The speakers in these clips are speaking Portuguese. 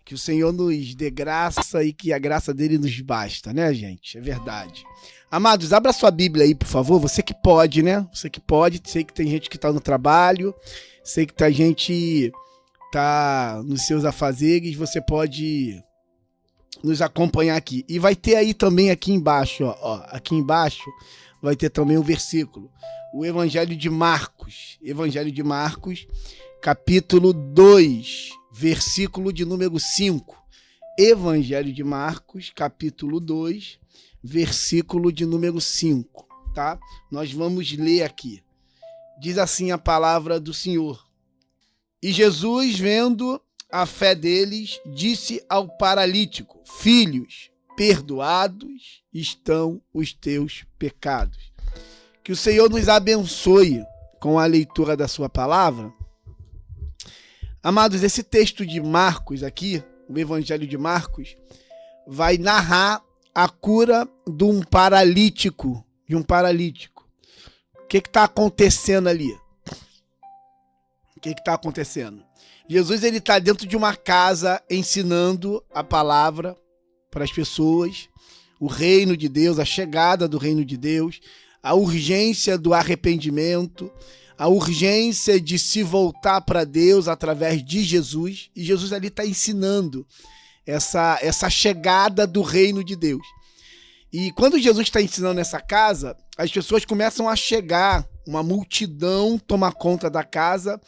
Que o Senhor nos dê graça e que a graça dele nos basta, né, gente? É verdade. Amados, abra sua Bíblia aí, por favor. Você que pode, né? Você que pode. Sei que tem gente que tá no trabalho. Sei que tem gente tá nos seus afazeres. Você pode nos acompanhar aqui. E vai ter aí também aqui embaixo, ó. Aqui embaixo vai ter também um versículo. O Evangelho de Marcos. Evangelho de Marcos, capítulo 2, versículo de número 5. Evangelho de Marcos, capítulo 2, versículo de número 5, tá? Nós vamos ler aqui. Diz assim a palavra do Senhor. E Jesus, vendo a fé deles, disse ao paralítico: Filhos, perdoados estão os teus pecados. Que o Senhor nos abençoe com a leitura da sua palavra. Amados, esse texto de Marcos aqui, o Evangelho de Marcos, vai narrar a cura de um paralítico. O que está acontecendo ali? O que está acontecendo? Jesus ele está dentro de uma casa ensinando a palavra para as pessoas, o reino de Deus, a chegada do reino de Deus, a urgência do arrependimento, a urgência de se voltar para Deus através de Jesus. E Jesus ali está ensinando essa chegada do reino de Deus. E quando Jesus está ensinando nessa casa, as pessoas começam a chegar, uma multidão toma conta da casa,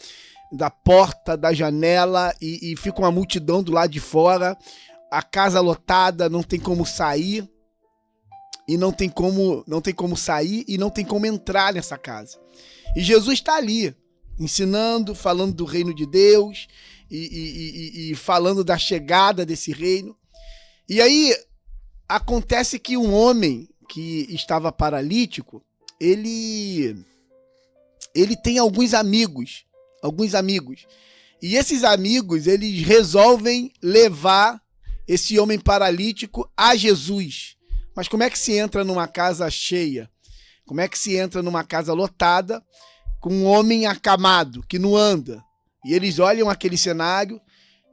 da porta, da janela, e fica uma multidão do lado de fora, a casa lotada, não tem como sair, e não tem como sair e não tem como entrar nessa casa. E Jesus está ali, ensinando, falando do reino de Deus e falando da chegada desse reino. E aí acontece que um homem que estava paralítico, ele tem alguns amigos. E esses amigos, eles resolvem levar esse homem paralítico a Jesus. Mas como é que se entra numa casa cheia? Como é que se entra numa casa lotada com um homem acamado, que não anda? E eles olham aquele cenário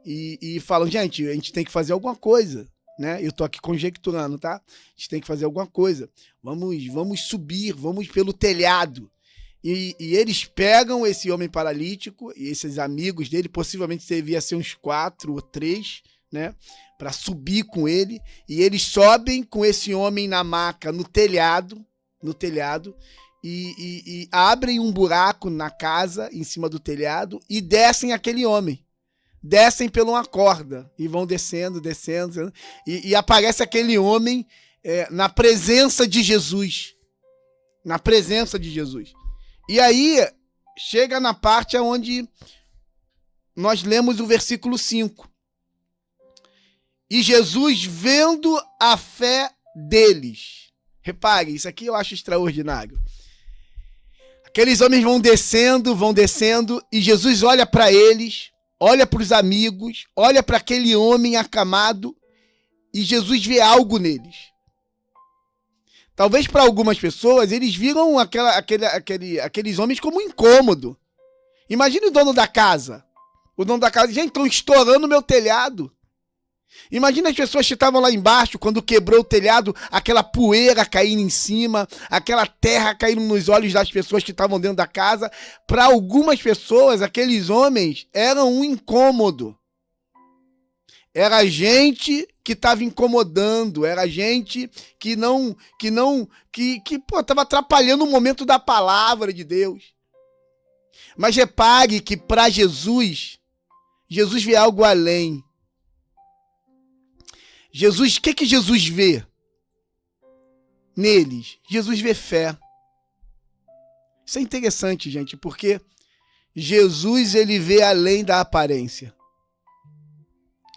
e falam, gente, a gente tem que fazer alguma coisa, né? Eu tô aqui conjecturando, tá? A gente tem que fazer alguma coisa. Vamos subir, vamos pelo telhado. E eles pegam esse homem paralítico e esses amigos dele, possivelmente devia ser uns 4 ou 3, né? Para subir com ele. E eles sobem com esse homem na maca, no telhado, e abrem um buraco na casa, em cima do telhado, e descem aquele homem. Descem por uma corda e vão descendo. E aparece aquele homem na presença de Jesus. E aí, chega na parte onde nós lemos o versículo 5. E Jesus, vendo a fé deles. Repare, isso aqui eu acho extraordinário. Aqueles homens vão descendo, e Jesus olha para eles, olha para os amigos, olha para aquele homem acamado, e Jesus vê algo neles. Talvez para algumas pessoas, eles viram aqueles homens como incômodo. Imagine o dono da casa. Gente, estão estourando meu telhado. Imagina as pessoas que estavam lá embaixo, quando quebrou o telhado, aquela poeira caindo em cima, aquela terra caindo nos olhos das pessoas que estavam dentro da casa. Para algumas pessoas, aqueles homens eram um incômodo. Era gente que estava incomodando, era gente que estava atrapalhando o momento da palavra de Deus. Mas repare que para Jesus vê algo além. O que Jesus vê neles? Jesus vê fé. Isso é interessante, gente, porque Jesus ele vê além da aparência.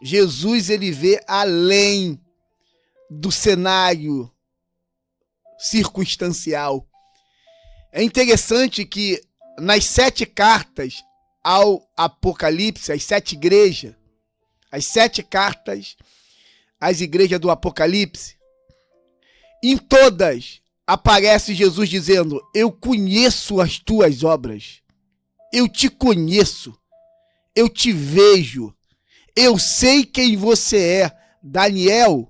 Jesus ele vê além do cenário circunstancial. É interessante que nas 7 cartas ao Apocalipse, as 7 igrejas, as 7 cartas às igrejas do Apocalipse, em todas aparece Jesus dizendo: eu conheço as tuas obras, eu te conheço, eu te vejo, Eu sei quem você é. Daniel,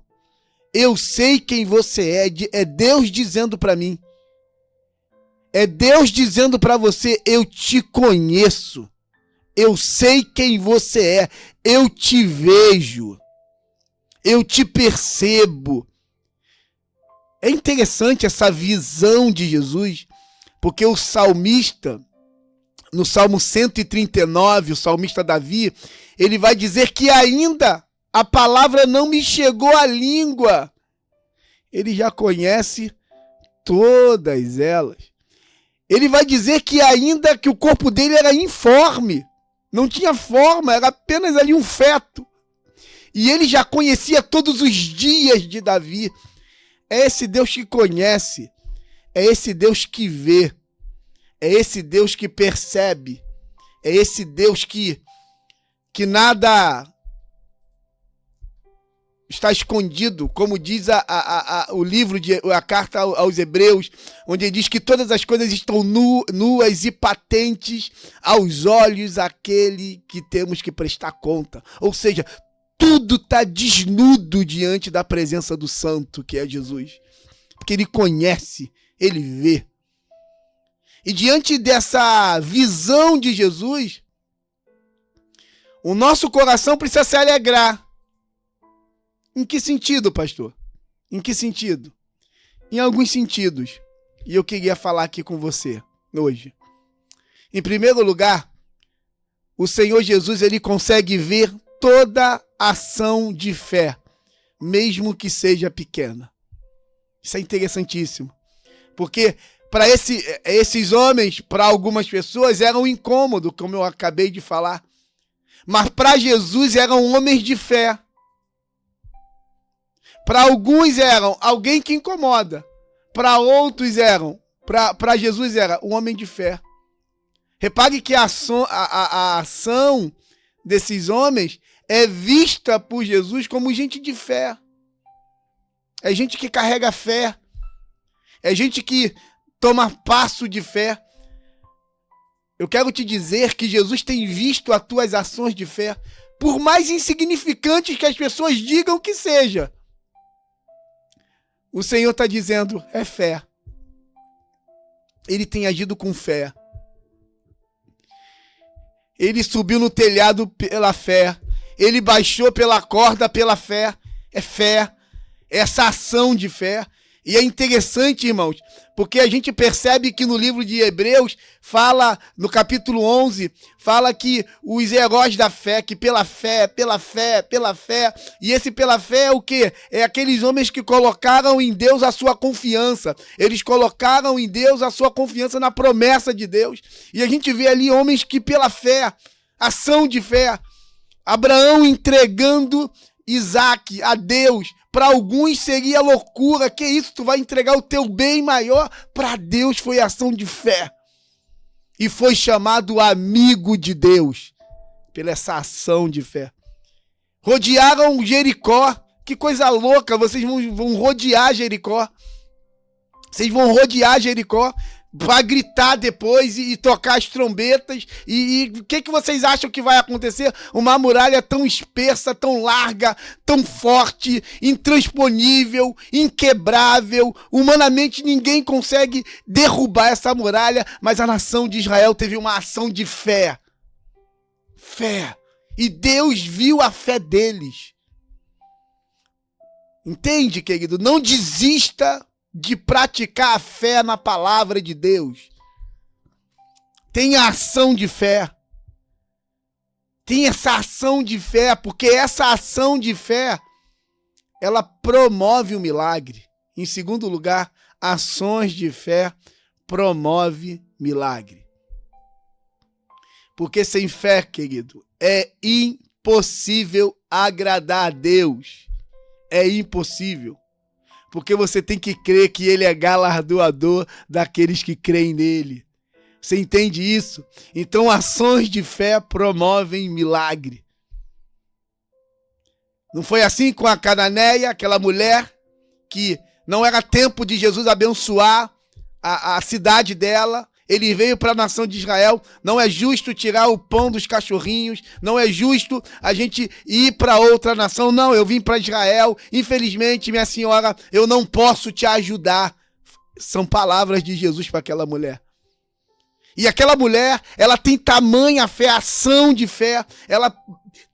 eu sei quem você é. É Deus dizendo para mim. É Deus dizendo para você, eu te conheço. Eu sei quem você é. Eu te vejo. Eu te percebo. É interessante essa visão de Jesus, porque o salmista, no Salmo 139, o salmista Davi, ele vai dizer que ainda a palavra não me chegou à língua. Ele já conhece todas elas. Ele vai dizer que ainda que o corpo dele era informe, não tinha forma, era apenas ali um feto. E ele já conhecia todos os dias de Davi. É esse Deus que conhece, é esse Deus que vê, é esse Deus que percebe, é esse Deus que nada está escondido, como diz o livro, a carta aos Hebreus, onde ele diz que todas as coisas estão nuas e patentes aos olhos daquele que temos que prestar conta. Ou seja, tudo está desnudo diante da presença do Santo, que é Jesus. Porque ele conhece, ele vê. E diante dessa visão de Jesus, o nosso coração precisa se alegrar. Em que sentido, pastor? Em que sentido? Em alguns sentidos. E eu queria falar aqui com você hoje. Em primeiro lugar, o Senhor Jesus, ele consegue ver toda ação de fé, mesmo que seja pequena. Isso é interessantíssimo. Porque para esses homens, para algumas pessoas, era um incômodo, como eu acabei de falar. Mas para Jesus eram homens de fé. Para alguns eram alguém que incomoda. Para outros eram, para Jesus era um homem de fé. Repare que a ação desses homens é vista por Jesus como gente de fé. É gente que carrega fé. É gente que toma passo de fé. Eu quero te dizer que Jesus tem visto as tuas ações de fé, por mais insignificantes que as pessoas digam que seja. O Senhor está dizendo, é fé. Ele tem agido com fé. Ele subiu no telhado pela fé. Ele baixou pela corda pela fé. É fé. Essa ação de fé. E é interessante, irmãos, porque a gente percebe que no livro de Hebreus fala, no capítulo 11, fala que os heróis da fé, que pela fé, e esse pela fé é o quê? É aqueles homens que colocaram em Deus a sua confiança. Eles colocaram em Deus a sua confiança na promessa de Deus. E a gente vê ali homens que pela fé, ação de fé, Abraão entregando Isaac a Deus. Para alguns seria loucura. Que isso? Tu vai entregar o teu bem maior? Para Deus foi ação de fé. E foi chamado amigo de Deus pela essa ação de fé. Rodearam Jericó. Que coisa louca. Vocês vão rodear Jericó. Vocês vão rodear Jericó para gritar depois e tocar as trombetas. E o que vocês acham que vai acontecer? Uma muralha tão espessa, tão larga, tão forte, intransponível, inquebrável. Humanamente ninguém consegue derrubar essa muralha, mas a nação de Israel teve uma ação de fé. Fé. E Deus viu a fé deles. Entende, querido? Não desista de praticar a fé na palavra de Deus. Tenha ação de fé. Tenha essa ação de fé, porque essa ação de fé, ela promove o milagre. Em segundo lugar, ações de fé promove milagre. Porque sem fé, querido, é impossível agradar a Deus. É impossível. Porque você tem que crer que ele é galardoador daqueles que creem nele. Você entende isso? Então, ações de fé promovem milagre. Não foi assim com a cananeia, aquela mulher que não era tempo de Jesus abençoar a cidade dela. Ele veio para a nação de Israel. Não é justo tirar o pão dos cachorrinhos. Não é justo a gente ir para outra nação. Não, eu vim para Israel. Infelizmente, minha senhora, eu não posso te ajudar. São palavras de Jesus para aquela mulher. E aquela mulher, ela tem tamanha fé, ação de fé. Ela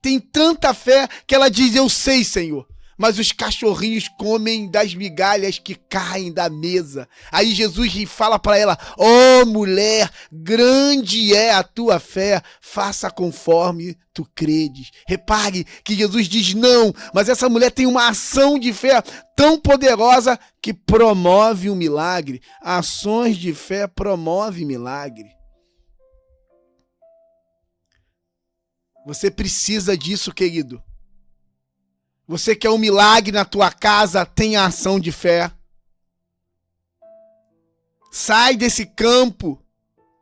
tem tanta fé que ela diz, eu sei, Senhor. Mas os cachorrinhos comem das migalhas que caem da mesa. Aí Jesus fala para ela, mulher, grande é a tua fé, faça conforme tu credes. Repare que Jesus diz não, mas essa mulher tem uma ação de fé tão poderosa que promove um milagre. Ações de fé promovem milagre. Você precisa disso, querido. Você quer um milagre na tua casa, tenha ação de fé. Sai desse campo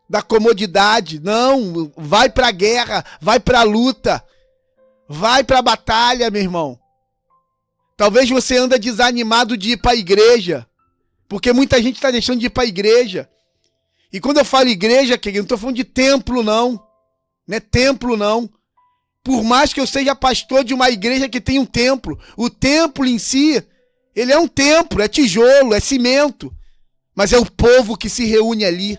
da comodidade. Não, vai pra guerra, vai pra luta. Vai pra batalha, meu irmão. Talvez você anda desanimado de ir pra igreja. Porque muita gente está deixando de ir pra igreja. E quando eu falo igreja, querido, não estou falando de templo, não. Não é templo, não. Por mais que eu seja pastor de uma igreja que tem um templo, o templo em si, ele é um templo, é tijolo, é cimento, mas é o povo que se reúne ali.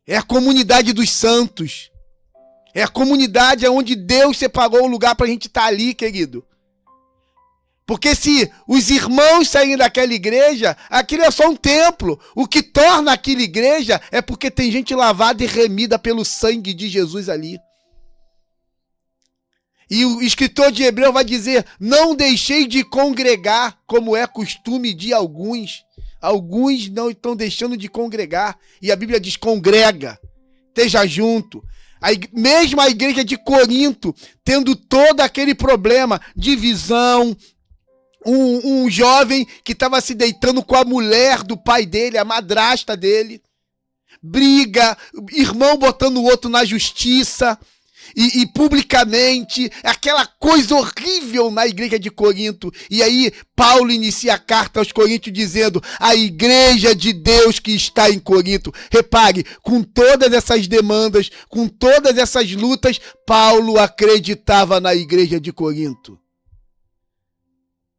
É a comunidade dos santos. É a comunidade onde Deus separou o lugar para a gente estar ali, querido. Porque se os irmãos saírem daquela igreja, aquilo é só um templo. O que torna aquela igreja é porque tem gente lavada e remida pelo sangue de Jesus ali. E o escritor de Hebreu vai dizer, não deixei de congregar, como é costume de alguns. Alguns não estão deixando de congregar. E a Bíblia diz, congrega, esteja junto. Mesmo a igreja de Corinto, tendo todo aquele problema, divisão, um jovem que estava se deitando com a mulher do pai dele, a madrasta dele, briga, irmão botando o outro na justiça, e publicamente, aquela coisa horrível na igreja de Corinto. E aí Paulo inicia a carta aos Coríntios dizendo, a igreja de Deus que está em Corinto. Repare, com todas essas demandas, com todas essas lutas, Paulo acreditava na igreja de Corinto.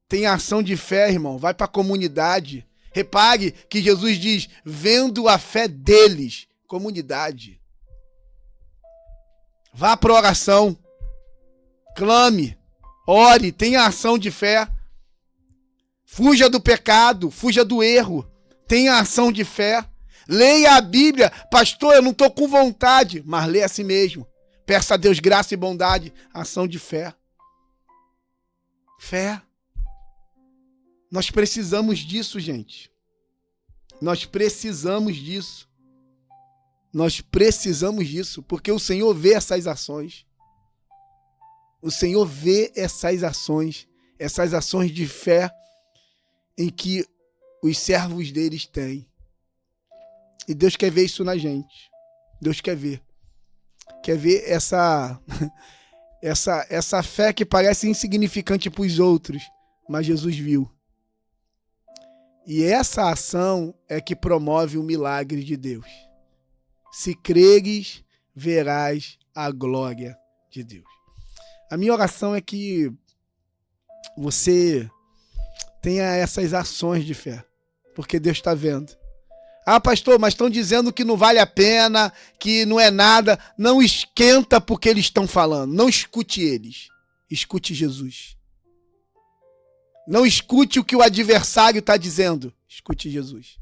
Tem ação de fé, irmão, vai para a comunidade. Repare que Jesus diz, vendo a fé deles, comunidade. Vá para a oração, clame, ore, tenha ação de fé. Fuja do pecado, fuja do erro, tenha ação de fé. Leia a Bíblia, pastor, eu não estou com vontade, mas leia a si mesmo. Peça a Deus graça e bondade, ação de fé. Fé. Nós precisamos disso, gente. Nós precisamos disso. Nós precisamos disso, porque o Senhor vê essas ações. O Senhor vê essas ações de fé em que os servos deles têm. E Deus quer ver isso na gente. Deus quer ver. Quer ver essa fé que parece insignificante para os outros, mas Jesus viu. E essa ação é que promove o milagre de Deus. Se creres, verás a glória de Deus. A minha oração é que você tenha essas ações de fé, porque Deus está vendo. Ah, pastor, mas estão dizendo que não vale a pena, que não é nada. Não esquenta porque eles estão falando. Não escute eles. Escute Jesus. Não escute o que o adversário está dizendo. Escute Jesus.